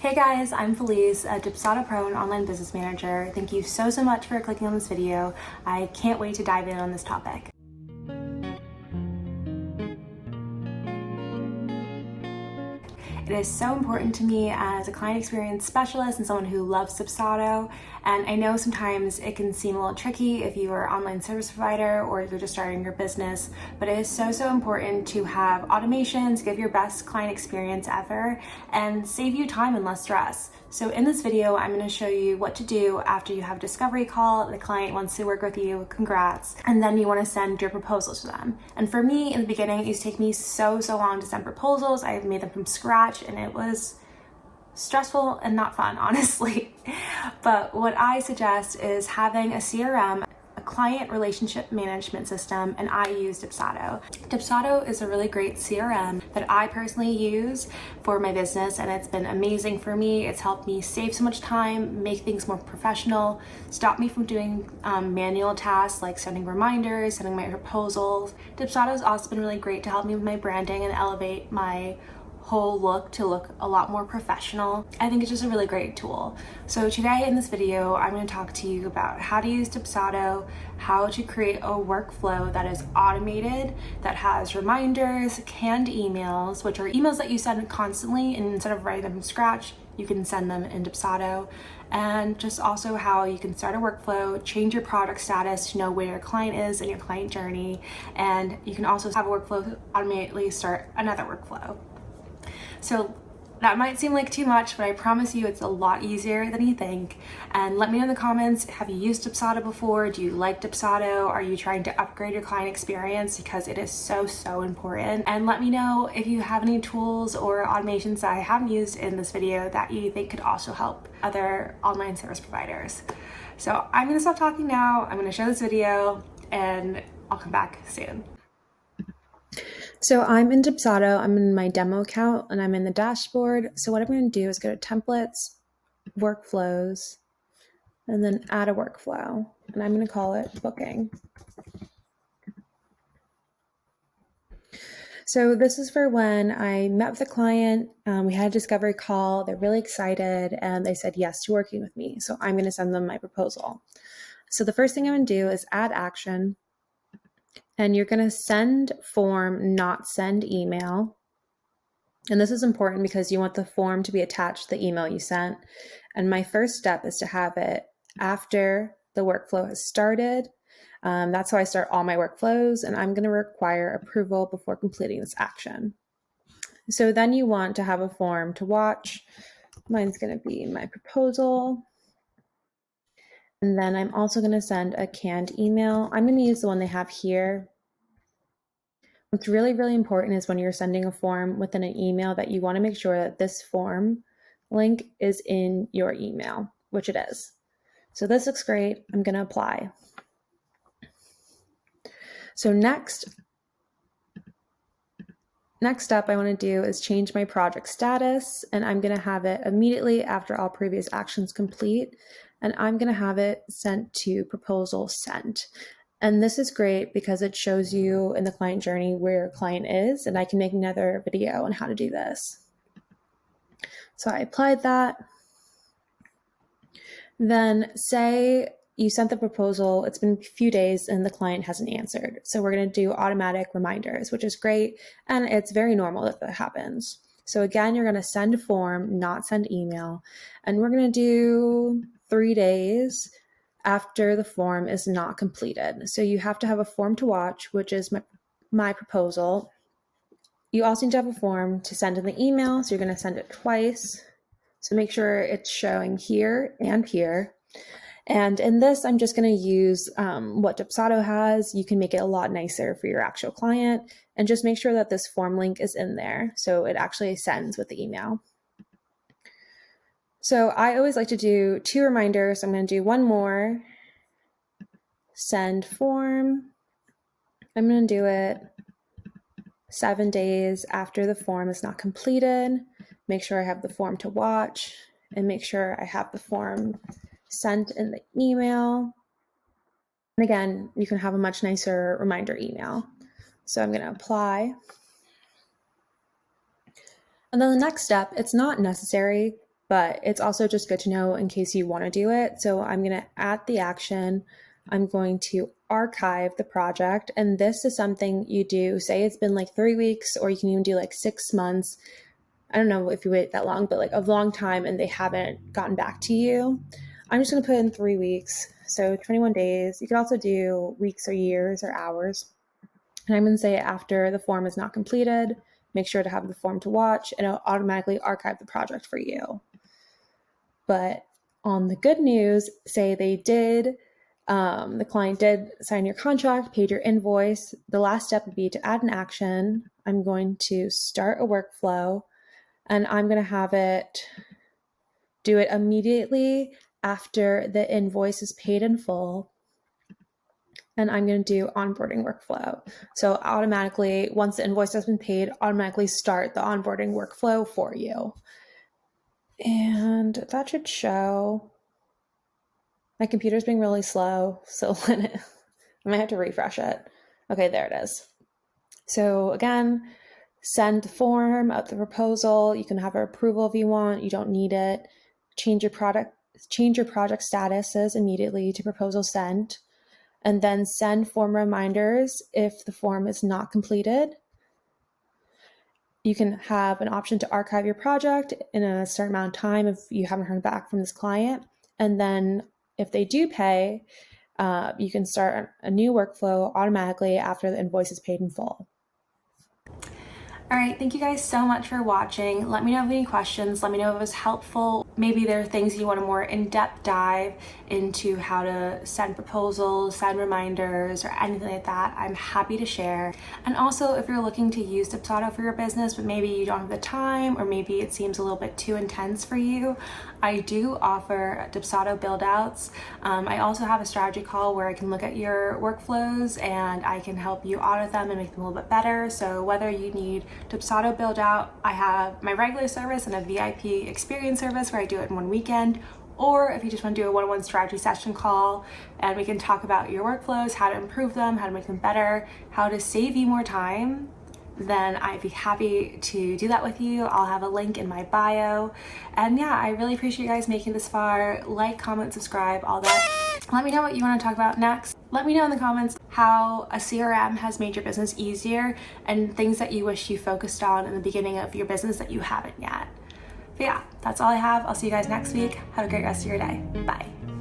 Hey guys, I'm Felice, a Dubsado Pro and online business manager. Thank you so much for clicking on this video. I can't wait to dive in on this topic. It is so important to me as a client experience specialist and someone who loves Dubsado. And I know sometimes it can seem a little tricky if you are an online service provider or if you're just starting your business, but it is so important to have automations, give your best client experience ever, and save you time and less stress. So in this video, I'm going to show you what to do after you have a discovery call, the client wants to work with you, congrats, and then you want to send your proposal to them. And for me, in the beginning, it used to take me so long to send proposals. I made them from scratch and it was stressful and not fun, honestly. But what I suggest is having a CRM, a client relationship management system, and I use Dubsado. Dubsado is a really great CRM that I personally use for my business, and it's been amazing for me. It's helped me save so much time, make things more professional, stop me from doing manual tasks like sending reminders, sending my proposals. Dubsado has also been really great to help me with my branding and elevate my whole look to look a lot more professional. I think it's just a really great tool. So today in this video, I'm going to talk to you about how to use Dubsado, how to create a workflow that is automated, that has reminders, canned emails, which are emails that you send constantly, and instead of writing them from scratch, you can send them in Dubsado, and just also how you can start a workflow, change your product status to know where your client is in your client journey, and you can also have a workflow to automatically start another workflow. So that might seem like too much, but I promise you it's a lot easier than you think. And let me know in the comments, have you used Dubsado before? Do you like Dubsado? Are you trying to upgrade your client experience? Because it is so important. And let me know if you have any tools or automations that I haven't used in this video that you think could also help other online service providers. So I'm gonna stop talking now. I'm gonna show this video and I'll come back soon. So I'm in Dubsado, I'm in my demo account and I'm in the dashboard. So what I'm going to do is go to templates, workflows, and then add a workflow. And I'm going to call it booking. So this is for when I met with a client, we had a discovery call, they're really excited and they said yes to working with me. So I'm going to send them my proposal. So the first thing I'm going to do is add action. And you're going to send form, not send email. And this is important because you want the form to be attached to the email you sent. And my first step is to have it after the workflow has started. That's how I start all my workflows. And I'm going to require approval before completing this action. So then you want to have a form to watch. Mine's going to be my proposal. And then I'm also going to send a canned email. I'm going to use the one they have here. What's really important is when you're sending a form within an email that you want to make sure that this form link is in your email, which it is. So this looks great. I'm going to apply. So next up I want to do is change my project status, and I'm going to have it immediately after all previous actions complete. And I'm going to have it sent to proposal sent. And this is great because it shows you in the client journey where your client is, and I can make another video on how to do this. So I applied that. Then say you sent the proposal, it's been a few days and the client hasn't answered. So we're going to do automatic reminders, which is great. And it's very normal that that happens. So again, you're going to send a form, not send email. And we're going to do 3 days after the form is not completed. So you have to have a form to watch, which is my proposal. You also need to have a form to send in the email. So you're going to send it twice. So make sure it's showing here and here. And in this, I'm just going to use what Dubsado has. You can make it a lot nicer for your actual client, and just make sure that this form link is in there so it actually sends with the email. So I always like to do 2 reminders. I'm going to do one more. Send form. I'm going to do it 7 days after the form is not completed. Make sure I have the form to watch, and make sure I have the form sent in the email. And again, you can have a much nicer reminder email. So I'm going to apply. And then the next step, it's not necessary, but it's also just good to know in case you want to do it. So I'm going to add the action. I'm going to archive the project. And this is something you do, say it's been like 3 weeks, or you can even do like 6 months. I don't know if you wait that long, but like a long time and they haven't gotten back to you. I'm just going to put in 3 weeks. So 21 days. You could also do weeks or years or hours. And I'm going to say after the form is not completed, make sure to have the form to watch, and it'll automatically archive the project for you. But on the good news, say they did, the client did sign your contract, paid your invoice. The last step would be to add an action. I'm going to start a workflow, and I'm going to have it do it immediately after the invoice is paid in full. And I'm going to do onboarding workflow. So automatically, once the invoice has been paid, automatically start the onboarding workflow for you. And that should show. My computer's being really slow, so I might have to refresh it. Okay, there it is. So again, send the form out the proposal. You can have an approval if you want. You don't need it. Change your project statuses immediately to proposal sent. And then send form reminders if the form is not completed. You can have an option to archive your project in a certain amount of time if you haven't heard back from this client. And then if they do pay, you can start a new workflow automatically after the invoice is paid in full. All right, thank you guys so much for watching. Let me know if you have any questions. Let me know if it was helpful. Maybe there are things you want a more in-depth dive into how to send proposals, send reminders, or anything like that. I'm happy to share. And also, if you're looking to use Dubsado for your business, but maybe you don't have the time, or maybe it seems a little bit too intense for you, I do offer Dubsado build-outs. I also have a strategy call where I can look at your workflows and I can help you audit them and make them a little bit better. So whether you need Dubsado build out, I have my regular service and a VIP experience service where I do it in one weekend, or if you just want to do a one-on-one strategy session call and we can talk about your workflows, how to improve them, how to make them better, how to save you more time, then I'd be happy to do that with you. I'll have a link in my bio. And yeah, I really appreciate you guys making this far. Like, comment, subscribe, all that. Let me know what you want to talk about next. Let me know in the comments how a CRM has made your business easier and things that you wish you focused on in the beginning of your business that you haven't yet. But yeah, that's all I have. I'll see you guys next week. Have a great rest of your day. Bye.